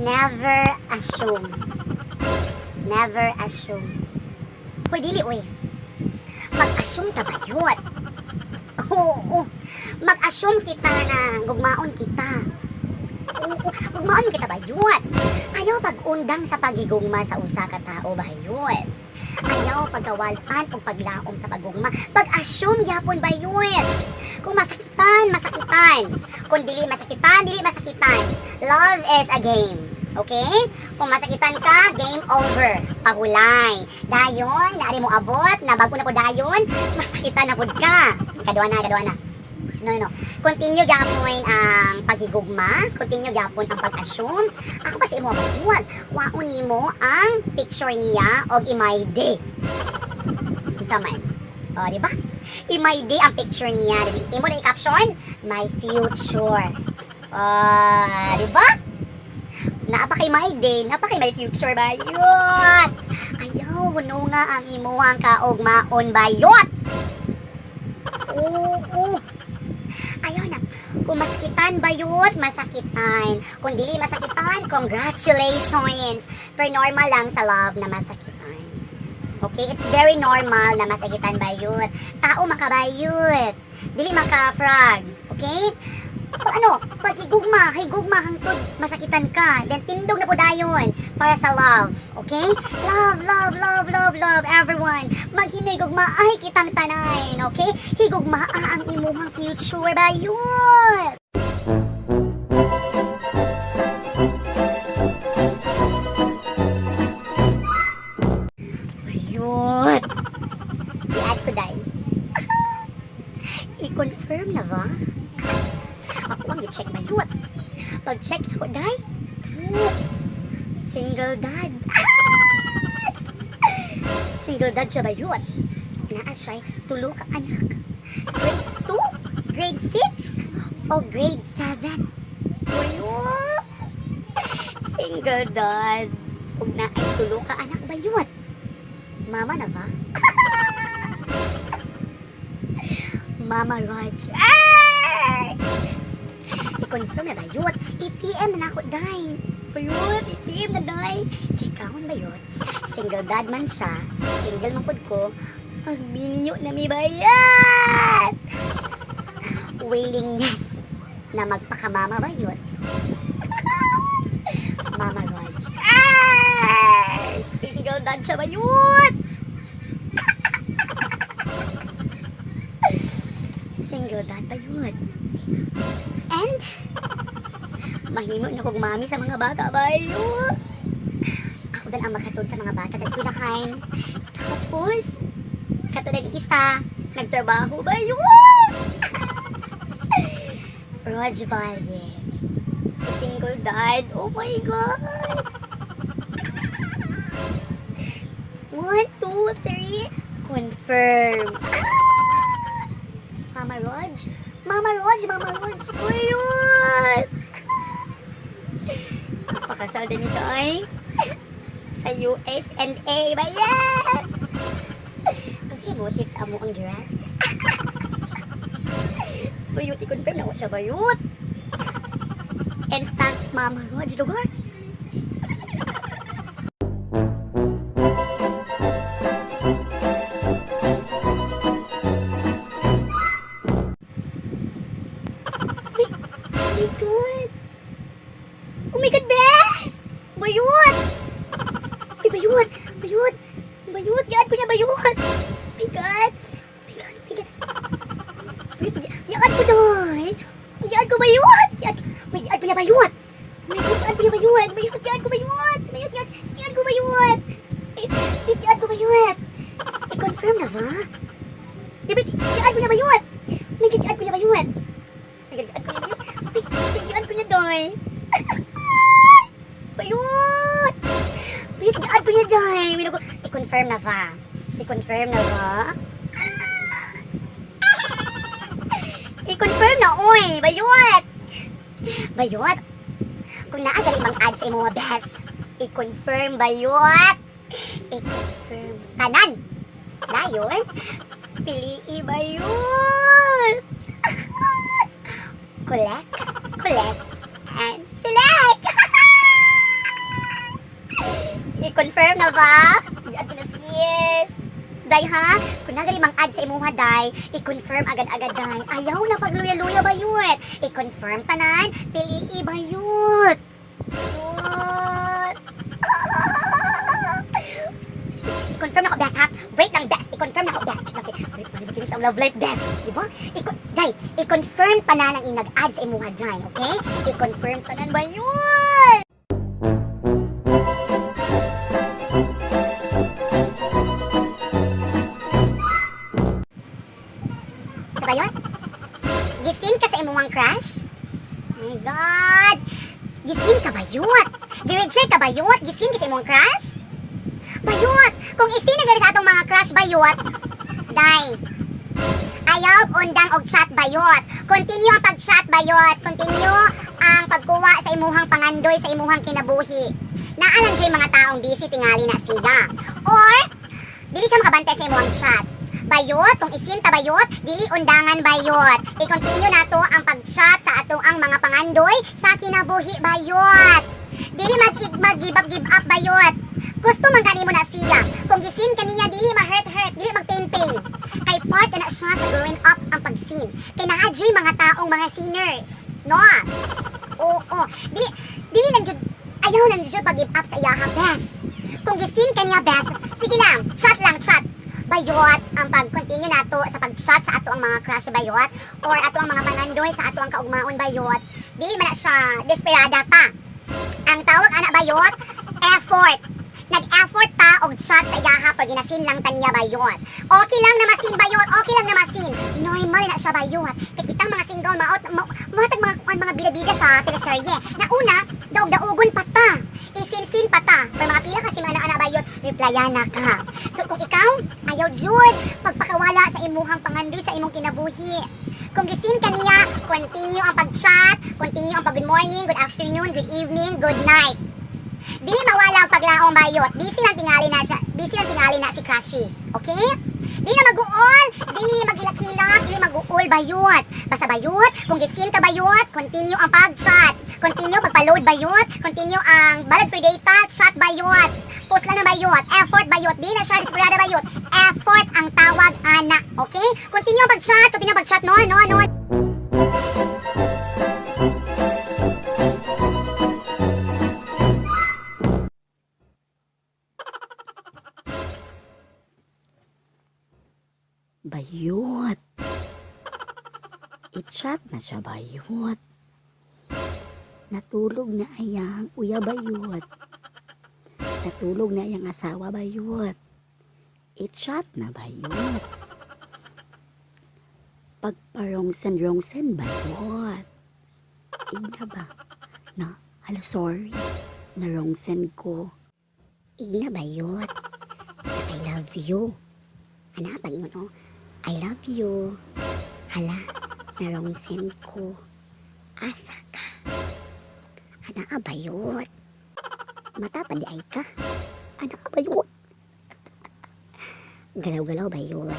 Never assume. Never assume. Hoy, dili, uy. Mag-assume ta ba yun? Oo. Mag-assume kita na gugmaon kita. Oo. Gugmaon kita ba yun? Ayaw pag-undang sa pagigugma sa usa ka tao ba yun? Ayaw pagkawalan o paglaom sa pagugma. Pag-assume gyapon ba yun? Kung masakitan, masakitan. Kung dili masakitan, dili masakitan. Love is a game. Okay? Kung masakitan ka, game over. Pahulay. Dayon, naari mo abot, na bago na po dayon, masakitan na po ka. Kaduwa na. No. Continue gyapon ang paghigugma, continue gyapon ang pag-assume. Ako pa sa imo mabuhat. Waon nimo ang picture niya og imay day. Unsa man? O, di ba? Imay day ang picture niya. Imo na i-caption, my future. Di ba? Naapa kay my day, naapa kay my future bayot. Ayaw, huno nga ang imuhang kaugmaon bayot. Oo. Ayaw na. Kung masakitan bayot, masakitan. Kung dili masakitan, congratulations. Pero normal lang sa love na masakitan. Okay? It's very normal na masakitan bayot. Tao makabayot. Dili maka-frog. Okay? Pag-higugma hangtod, masakitan ka. Then, tindog na po dayon para sa love. Okay? Love, everyone. Maghinigugma ay kitang tanan. Okay? Higugma ang imuhang future ba yun? Ayun. I-add ko dahil. I-confirm na ba? Ako ang i-check ba yun? Pag-check ako, day. Single dad. Single dad siya ba yun? Naa siya'y tulo ka anak. Grade 2? Grade 6? O grade 7? Ayun. Single dad. Huwag na ay tulo ka anak ba yun? Mama na ba? Mama Raj. Ay! I-confirm na ba yun? I-PM na ako, day. Bayot, i-PM na, day. Chikahon ba yun? Single dad man siya. Single man pod ko. Magbiniyo na mi bayat. Willingness na magpakamama ba yun? Mama Raj. Ay! Single dad siya ba yun? Single dad ba yun? And, mahimo na kong mami sa mga bata ba yun? Ako din ang makatod sa mga bata sa eskwelahan. Tapos, katulad ng isa, nagtrabaho ba yun? Raj Valle. Single dad. Oh my God. 1, 2, 3. Confirm. Mama Raj. Ayun! Napakasal din ito ay sa USA ba yan? Ang sige motives sa amo ang dress. Bayut, i-confirm na ko siya bayut. Instant Mama Raj lugar. Oh my God, bes! Bayut! Ay, bayut! Gaan ko niya, bayut! Oh my God! Bayut, gaan ko doy! Gaan ko, bayut! Gaan ko niya, bayut! Gaan ko niya, bayut! Bayut, gaan ko, bayut! Bayut, gaan ko, bayut! Bayut, gaan ko, bayut! I-confirm na ba? Gaan ko niya, bayut! My God, gaan ko niya, bayut! Gaan ko niya, doy! Bayut! Bayut, gaan ko niya, day. I-confirm na ba? I-confirm na ba? I-confirm na, oy! Bayut! Bayut! Kung naagaling bang ads sa mga best, i-confirm, bayut! I-confirm. Tanan! Dayon? Pili'i, bayut! Collect, and select! I-confirm na ba? Diyan ko na sis. Day ha? Kung nagari mang add sa imuha, day, i-confirm agad-agad, day. Ayaw na pagluya-luya bayot. I-confirm tanan, pili bayot. Bayot. I-confirm na ko, best ha? Wait lang, best. I-confirm na ko, best. Okay, wait, finish ang love life, best. Diba? Day, i-confirm tanan ang inag-add sa imuha, day. Okay? I-confirm tanan bayot. Bayot? Gising ka sa imuhang crush? My God! Gising ka bayot? Gi-reject ka bayot? Gising ka sa imuhang crush? Bayot! Kung isin na gani sa atong mga crush bayot, day. Ayaw undang og chat bayot. Continue ang pag-chat bayot. Continue ang pagkuha sa imuhang pangandoy sa imuhang kinabuhi. Naalan siya yung mga taong busy tingali na siya. Or, dili siya makabantay sa imuhang chat. Bayot, kung isin ta bayot, dili undangan bayot. I-continue nato ang pag-chat sa atong ang mga pangandoy sa kinabuhi bayot. Dili mag-give up bayot. Gusto man kanimo na siya. Kung gisin kaniya dili ma-hurt, dili mag-pain. Kay part na siya sa growing up ang pag-sin. Kay naadyoy mga taong mga sinners. No? Oo. Dili lang jud ayaw lang jud pag-give up sa iyaha best. Kung gisin kaniya best, sige lang, chat. Bayot ang pag-continue nato sa pag-chat sa ato ang mga crush bayot or ato ang mga pangandoy sa ato ang kaugmaon bayot. Dili man na siya desperada ta. Ang tawag ana bayot, effort. Nag-effort ta og chat sa iyaha pag ginasin lang taniya bayot. Okay lang na masin bayot, okay lang na masin. Normal na siya bayot. Kay kitang mga single matag mga bida-bida sa teleserye. Na una, daog-daugon pa ta. Isin-sin pa ta. Pero mga pila kasi mga anak bayot, replyana ka. So kung ikaw, ayaw jud pagpakawala sa imuhang pangandoy sa imong kinabuhi. Kung gisin kaniya, continue ang pag-chat, continue ang pag-good morning, good afternoon, good evening, good night. Dili mawala ang paglaong bayot. Busy lang tingali na si Crushy. Okay? Dili na mag-uol, dili magilak-hilak, dili mag-uol bayot. Basta bayot, kung gisin ka bayot, continue ang pag-chat. Continue pagpa-load bayot, continue ang balad for data, chat bayot. Post lang na bayot, effort bayot, dili na siya desperada bayot. Effort ang tawag ana, okay? Continue ang pag-chat, no. Bayot. I-chat na siya bayot. Natulog na ayang uya bayot. Natulog na ayang asawa bayot. I-chat na bayot. Pagparongsen bayot. Igna ba? Na, hala sorry. Narongsen ko. Igna bayot. I love you. Ana, pag-ingon o. I love you. Hala, narongsen ko. Asa ka? Ana, bayot. Mata pa di ay ka. Ana, bayot. Galaw-galaw bayot.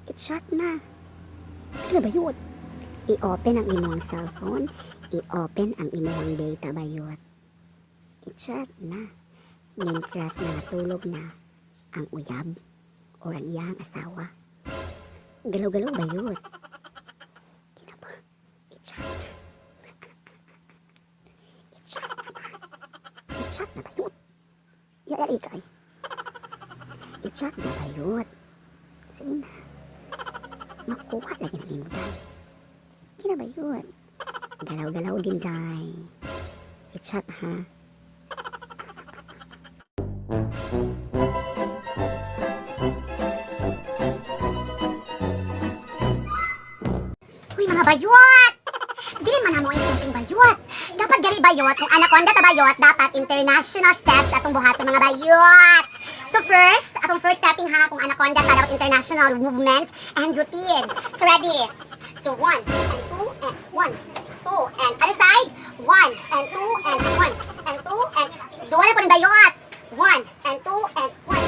I-chat na. Sige na bayot. I-open ang imong cellphone. I-open ang imong data bayot. I-chat na. Mientras na natulog na ang uyab o ang iyang asawa. Galaw-galaw bayot. Kina ba? I-chat na. I-chat na ba? I-chat na bayot. Yalali ka ay. I-chat na bayot. Sige na. Makuha lagi na nimo day. Kina bayot. Galaw-galaw din day. I-chat ha. Mga bayot! Dili man na mo stepping bayot. Dapat gali bayot. Kung anaconda ta bayot, dapat international steps atong buhaton mga bayot. So first, atong first stepping ha, kung anaconda ta, dapat international movements and routine. So ready? So 1 and 2 and 1, 2 and other side. 1 and 2 and 1 and 2 and duwa na po ng bayot. 1 and 2 and 1,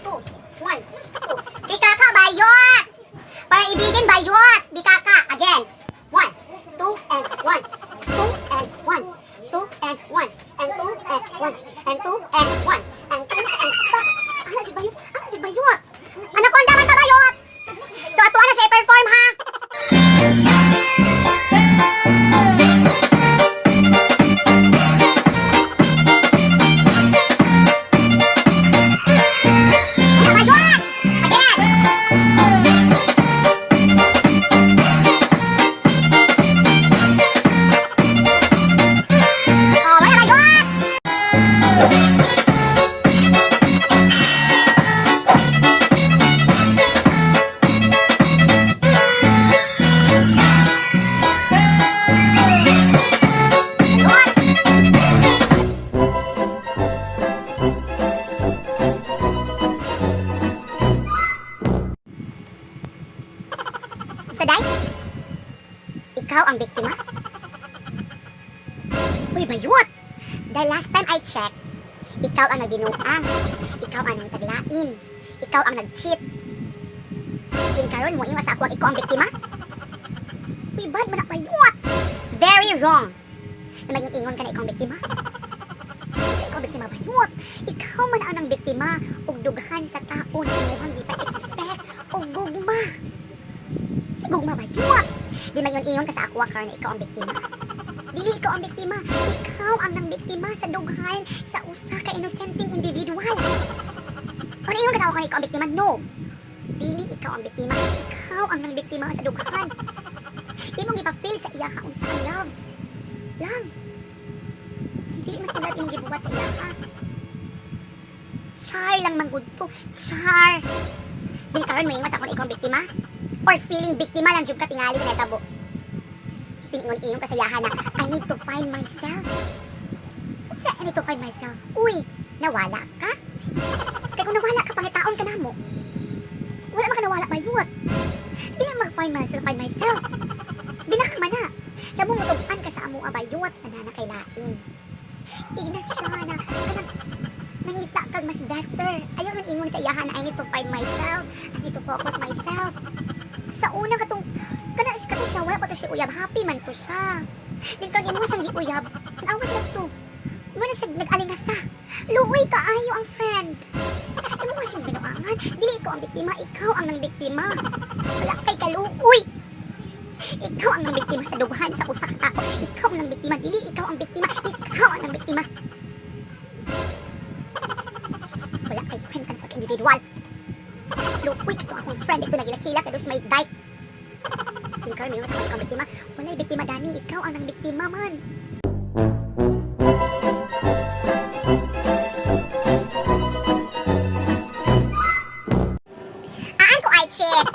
2, 1, 2. Bikaka bayot! Para ibigin bayot. Bikaka. Again. 1, 2 and 1, 2 and 1, 2 and 1 and 2 and 1. Uy, bayot! The last time I checked, ikaw ang nagbinuang, ikaw ang nagtaglain, ikaw ang nag-cheat. Din karon mo ingon sa ako ikaw ang biktima? Uy, bad man na bayot! Very wrong! Na mag-ingon ka na ikaw ang biktima? Kasi ikaw biktima bayot! Ikaw man ang biktima ug dughan sa tao na imuhang gipa-expect og gugma. Si gugma bayot! Di mag-ingon ka sa ako karon na ikaw ang biktima? Dili ikaw ang biktima, ikaw ang nang biktima sa dughan sa usa ka inosenteng individual. O ingon ka sa ako na ikaw ang biktima? No! Dili ikaw ang biktima, ikaw ang nang biktima sa dughan. Imong ipa-feel sa iyaha unsa ang love. Love. Dili man tulad imong gibuhat sa iyaha. Char lang man gud to. Char. Dili karon mo ingon sa ako na ikaw ang biktima? Or feeling biktima lang jud ka tingali sa netabo. Tingon-ingon ka sa iyaha na I need to find myself. Unsa I need to find myself? Uy, nawala ka? Kaya kung nawala ka, pangitaon ka na mo. Wala man ka nawala bayot. Di na mag-find myself. Binaka man na. Kabong mutuban ka sa amo abayot na kay lain. Igna siya na kanang nangita kag mas better. Ayaw man ingon sa iyahan na I need to find myself. I need to focus myself. Sa una katong katong siya wala pa to siya uyab. Happy man to siya. Din kag imo siyang giuyab. Tanawa siya to. Mo na siya nag-alingasa. Luoy ka ayo ang friend. Imo nga siya binuangan. Dili ikaw ang biktima, ikaw ang nang biktima. Wala kay kaluoy. Ikaw ang nang biktima sa dughan sa usa ka tao. Ikaw ang nang biktima, dili ikaw ang biktima. Ikaw ang nang biktima. Wala kay friend kan pag individual. Luoy ka to akong friend ito nagilakilak na dos may dike. Ikaw may sa ikaw ang biktima. Wala biktima Dani, ikaw ang nang biktima man. Chick.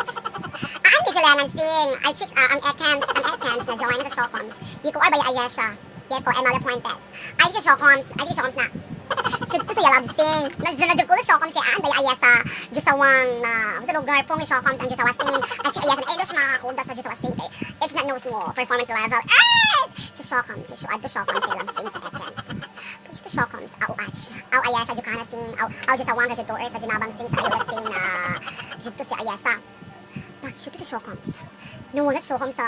Aan di sila nang sing. Ay chicks ang ekams na join sa Showcoms. Di ko arbay Ayesha. Di ko Emma Lapuentes. Ay di Showcoms na. Should to sa love sing. Nadjud ko sa Showcoms si Aan bay Ayesha. Jusawang na sa lugar pong Showcoms ang Jusawa sing. Ay chick Ayesha Elos makakunda sa Jusawa sing kay. It's not knows mo performance level. Sa Showcoms, si Shuad to Showcoms sila sing sa ekams. Sa Showcoms, au Ayesha Jukana sing, au Jusawang ka jud sa Junabang sing sa Ayula sing dito si Ayesa. Pag dito sa Showcoms. Nung wala Showcoms sa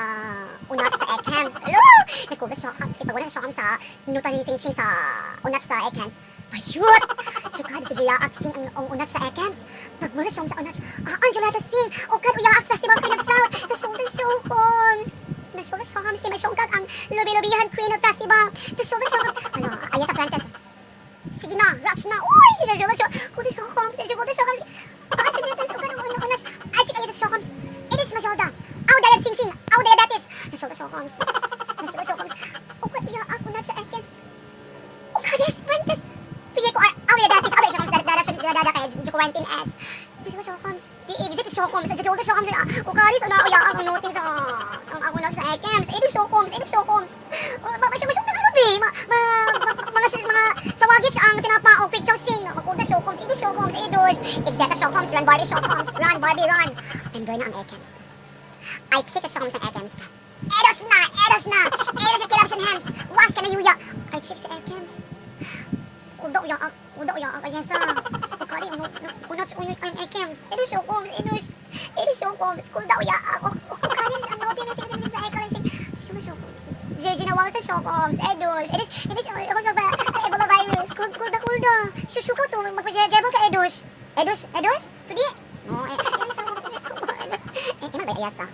unat sa Ekams. Hello! Nagkuha sa Showcoms. Kaya pag wala sa Showcoms sa nutahin sing sa unat sa Ekams. Bayot! Sukad sa Juyaak sing ang unat sa Ekams. Pag wala Showcoms sa unat. Ang Julata sing. O kad Uyaak Festival Queen of South. Showcoms. Nashow sa Showcoms. Kaya may showkag ang lubi-lubihan Queen of Festival. Nashow sa Showcoms. Ayesa Prentice. Sige na, rocks na. Uy! Nashow sa Showcoms. Nashow sa Showcoms. Pakachin natin sa ugan ng unat. Ay, chika sa Showcoms. Inish masyalda. Aw, dayab sing-sing. Aw, diabetes. Nashow sa Showcoms. O, kwa iya ako na sa Ekams. O, kades, Prentice. Pigay ko, aw, diabetes. Aw, Showcoms. Dada kay Jukuwentin S. Nashow sa Showcoms. Di exit sa Showcoms. Sa Jodol sa Showcoms. O, kades, ano ako iya ako notin sa ang ako na sa Ekams. Inish Showcoms. Masyong na ano, mga sawagits ang tinapa o picture sing. Magkuda Showcoms. Inish Showcoms. Executive Showcoms, run Barbie Showcoms, run Barbie run. Member na ang Ekams. Ay chika Showcoms ang Ekams. Eros na kilapsyon hands. Was ka na yuya. Ay chik sa Ekams. Kulda uya ak ayesa. Pagkali unat ang Ekams. Eros Showcoms. Kulda uya ak. Pagkali sa notin na sing sa Ekams. Showcoms. Jersey na sa Showcoms. Edos. Ako sa ba? Ebola virus. Kulda. Susuka to. Magpasya-jebo ka Edos. Sige. No, Emma ba Ayesa?